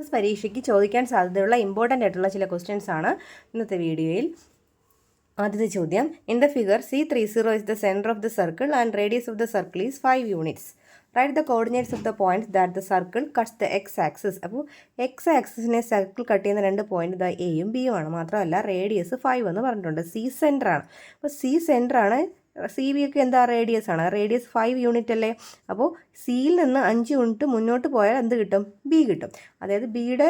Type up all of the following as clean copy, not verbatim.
S പരീക്ഷയ്ക്ക് ചോദിക്കാൻ സാധ്യതയുള്ള ഇമ്പോർട്ടൻ്റ് ആയിട്ടുള്ള ചില ക്വസ്റ്റ്യൻസ് ആണ് ഇന്നത്തെ വീഡിയോയിൽ. ആദ്യത്തെ ചോദ്യം, in the figure C30 is the center of the circle and radius of the circle is 5 units. Write the coordinates of the points that the circle cuts the x-axis. അപ്പോൾ x-axisനെ circle cut ചെയ്യുന്ന 2 point ഇതാ എയും ബിയും ആണ്. മാത്രമല്ല radius 5 എന്ന് പറഞ്ഞിട്ടുണ്ട്. C centre ആണ്. അപ്പോൾ സി സെൻറ്റർ ആണ്. സി ബി ഒക്കെ എന്താ റേഡിയസ് ആണ്. റേഡിയസ് 5 യൂണിറ്റ് അല്ലേ. അപ്പോൾ സിയിൽ നിന്ന് 5 യൂണിറ്റ് മുന്നോട്ട് പോയാൽ എന്ത് കിട്ടും? ബി കിട്ടും. അതായത് ബിയുടെ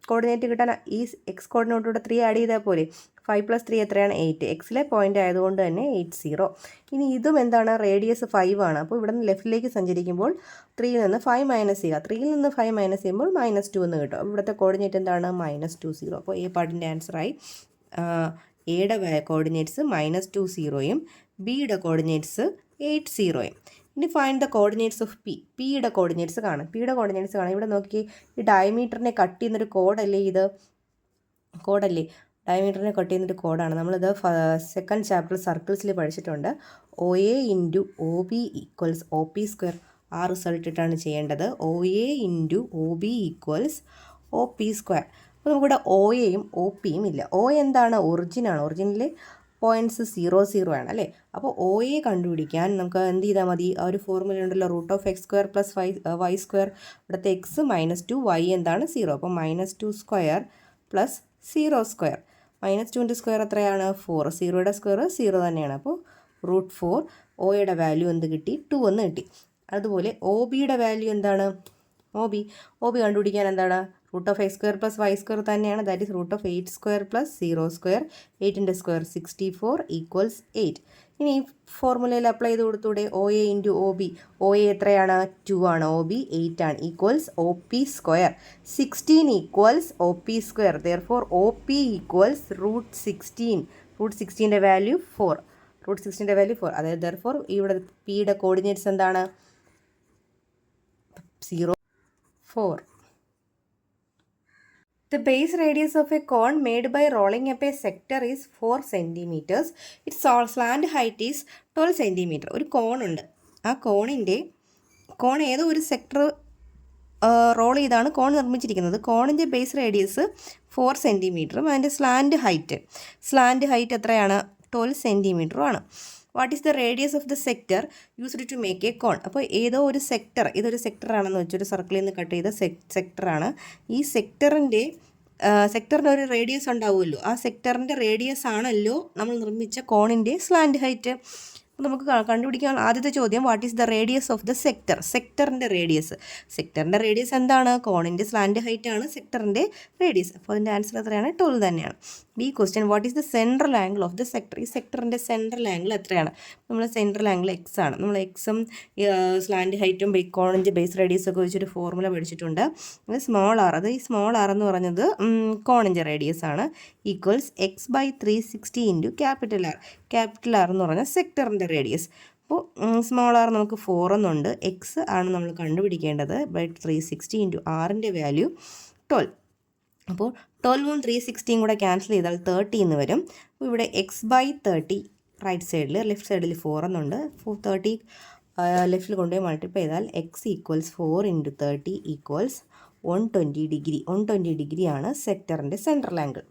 കോർഡിനേറ്റ് കിട്ടാൻ ഈ എക്സ് കോർഡിനേറ്റോടെ 3 ആഡ് ചെയ്താൽ പോലെ 5 + 3 എത്രയാണ്? 8. എക്സിലെ പോയിന്റ് ആയതുകൊണ്ട് തന്നെ 80. ഇനി ഇതും എന്താണ്? റേഡിയസ് 5 ആണ്. അപ്പോൾ ഇവിടെ നിന്ന് ലെഫ്റ്റിലേക്ക് സഞ്ചരിക്കുമ്പോൾ 3യിൽ നിന്ന് 5 മൈനസ് ചെയ്യുക. 3യിൽ നിന്ന് 5 മൈനസ് ചെയ്യുമ്പോൾ -2 എന്ന് കിട്ടും. അപ്പോൾ ഇവിടുത്തെ കോർഡിനേറ്റ് എന്താണ്? -20. അപ്പോൾ എ പാർട്ടിൻ്റെ ആൻസറായി എയുടെ കോർഡിനേറ്റ്സ് -20യും ബിയുടെ കോർഡിനേറ്റ്സ് 80യും. ഇനി find the coordinates of P. പിയുടെ കോർഡിനേറ്റ്സ് കാണും. പിയുടെ കോർഡിനേറ്റ്സ് കാണാം. ഇവിടെ നോക്കി, ഈ ഡയമീറ്ററിനെ കട്ട് ചെയ്യുന്നൊരു കോഡല്ലേ ഇത്? കോഡല്ലേ? ഡയമീറ്ററിനെ കട്ട് ചെയ്യുന്നൊരു കോഡാണ്. നമ്മളിത് സെക്കൻഡ് ചാപ്റ്റർ സർക്കിൾസിൽ പഠിച്ചിട്ടുണ്ട്. OA × OB = OP². ആ റിസൾട്ട് ഇട്ടാണ് ചെയ്യേണ്ടത്. OA × OB = OP². അപ്പോൾ നമുക്കിവിടെ OAയും OPയും ഇല്ല. O എന്താണ്? ഒറിജിനാണ്. ഒറിജിനിൽ പോയിൻറ്റ്സ് 0, 0 ആണ് അല്ലേ. അപ്പോൾ OA കണ്ടുപിടിക്കാൻ നമുക്ക് എന്ത് ചെയ്താൽ മതി? ആ ഒരു ഫോർമുല ഉണ്ടല്ലോ, √(x² + y²). ഇവിടുത്തെ എക്സ് -2, y എന്താണ്? 0. അപ്പോൾ -2² + 0². -2ൻ്റെ സ്ക്വയർ എത്രയാണ്? 4. 0യുടെ സ്ക്വയർ 0 തന്നെയാണ്. അപ്പോൾ √4. Oയുടെ വാല്യൂ എന്ത് കിട്ടി? 2 എന്ന് കിട്ടി. അതുപോലെ OBയുടെ വാല്യൂ എന്താണ്? OB കണ്ടുപിടിക്കാൻ എന്താണ്? √(x² + y² തന്നെയാണ്. That is √8² + 0². 8ൻ്റെ സ്ക്വയർ 64 = 8. ഇനി ഈ ഫോർമുലയിൽ അപ്ലൈ ചെയ്ത് കൊടുത്തൂടെ? OA × OB. OA എത്രയാണ്? 2 ആണ്. OB 8 ആണ്. = OP². 16 = OP². Therefore OP = √16. √16ൻ്റെ value 4. √16ൻ്റെ value 4. അതായത് therefore ഇവിടെ പിയുടെ കോർഡിനേറ്റ്സ് എന്താണ്? 0, 4. The base radius of a cone made by rolling up a sector is 4 cm. Its slant height is 12 cm. ഒരു കോണുണ്ട്. ആ കോൺ ഏതോ ഒരു സെക്ടർ റോൾ ചെയ്താണ് കോൺ നിർമ്മിച്ചിരിക്കുന്നത്. കോണിൻ്റെ ബേസ് റേഡിയസ് 4 cm. അതിൻ്റെ സ്ലാൻഡ് ഹൈറ്റ് എത്രയാണ്? 12 cm ആണ്. What is the radius of the sector used to make a cone? അപ്പോൾ ഏതോ ഒരു സെക്ടർ, ഇതൊരു സെക്ടറാണെന്ന് വെച്ചൊരു സർക്കിളിൽ നിന്ന് കട്ട് ചെയ്ത സെക്ടറാണ്. ഈ സെക്ടറിൻ്റെ ഒരു റേഡിയസ് ഉണ്ടാവുമല്ലോ. ആ സെക്ടറിൻ്റെ റേഡിയസ് ആണല്ലോ നമ്മൾ നിർമ്മിച്ച കോണിൻ്റെ സ്ലാൻഡ് ഹൈറ്റ്. അപ്പോൾ നമുക്ക് കണ്ടുപിടിക്കാൻ ആദ്യത്തെ ചോദ്യം, what is the radius of the sector? സെക്ടറിൻ്റെ റേഡിയസ് എന്താണ്? കോണിൻ്റെ സ്ലാൻഡ് ഹൈറ്റ് ആണ് സെക്ടറിൻ്റെ റേഡിയസ്. അപ്പോൾ അതിൻ്റെ ആൻസർ എത്രയാണ്? 12 തന്നെയാണ്. B question, what is the central angle of the sector? ഈ സെക്ടറിൻ്റെ സെൻട്രൽ ആംഗിൾ എത്രയാണ്? നമ്മൾ സെൻട്രൽ ആംഗിൾ എക്സ് ആണ്. നമ്മൾ എക്സും സ്ലാൻഡ് ഹൈറ്റും കോണിൻ്റെ ബേസ് റേഡിയസ് ഒക്കെ വെച്ചൊരു ഫോർമുല പഠിച്ചിട്ടുണ്ട്. അത് സ്മോൾ ആർ. അത് ഈ സ്മോൾ ആർ എന്ന് പറഞ്ഞത് കോണിൻ്റെ റേഡിയസ് ആണ്. =x/360 × capital R. Capital R എന്ന് പറഞ്ഞാൽ സെക്ടറിൻ്റെ റേഡിയസ്. അപ്പോൾ സ്മോൾ ആർ നമുക്ക് 4 എന്നുണ്ട്. എക്സ് ആണ് നമ്മൾ കണ്ടുപിടിക്കേണ്ടത്. /360 × ആറിൻ്റെ വാല്യൂ 12. അപ്പോൾ 12ഉം 360യും കൂടെ ക്യാൻസൽ ചെയ്താൽ 30 എന്ന് വരും. അപ്പോൾ ഇവിടെ x/30 റൈറ്റ് സൈഡിൽ, ലെഫ്റ്റ് സൈഡിൽ 4 എന്നുണ്ട്. 30 ലെഫ്റ്റിൽ കൊണ്ടുപോയി മൾട്ടിപ്ലൈ ചെയ്താൽ x = 4 × 30 = 120 ഡിഗ്രി. 120 ഡിഗ്രിയാണ് സെക്ടറിൻ്റെ സെൻട്രൽ ആംഗിൾ.